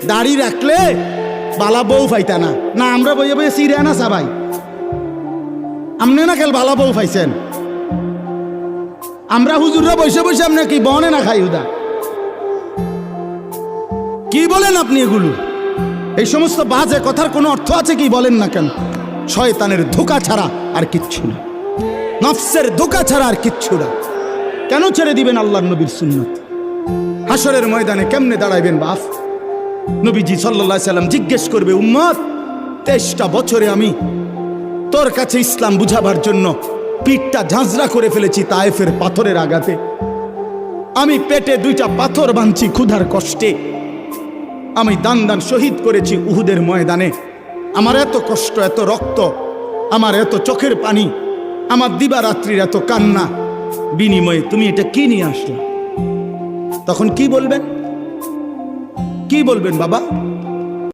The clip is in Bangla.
দাড়ি রাখলে বালা বউ পাইতা না। না আমরা বইয়ে বইয়ে সিরে না সবাই, আপনি না খেল বালা বউ পাইছেন। আমরা হুজুররা বসে বসে আপনি কি বনে না খাই উদা? কি বলেন আপনি এগুলো? এই সমস্ত বাজে কথার কোনো অর্থ আছে কি বলেন না কেন? শয়তানের ধোঁকা ছাড়া আর কিচ্ছু না, নফসের ধোঁকা ছাড়া আর কিচ্ছু না। কেন ছেড়ে দিবেন আল্লাহর নবীর সুন্নাত? হাসরের ময়দানে কেমনে দাঁড়াইবেন বাপ? নবীজি সাল্লাল্লাহু আলাইহি সাল্লাম জিজ্ঞেস করবে, উম্মত 23টা বছরে আমি তোর কাছে ইসলাম বুঝাবার জন্য পিঠটা ঝাঁঝরা করে ফেলেছি তায়েফের পাথরের আঘাতে। আমি পেটে 2টা পাথর বাঁধছি ক্ষুধার কষ্টে। আমি দান দান শহীদ করেছি উহুদের ময়দানে। আমার এত কষ্ট, এত রক্ত, আমার এত চোখের পানি, আমার দিবারাত্রির এত কান্না, বিনিময়ে তুমি এটা কি নিয়ে আসলে? তখন কি বলবেন? কি বলবেন বাবা?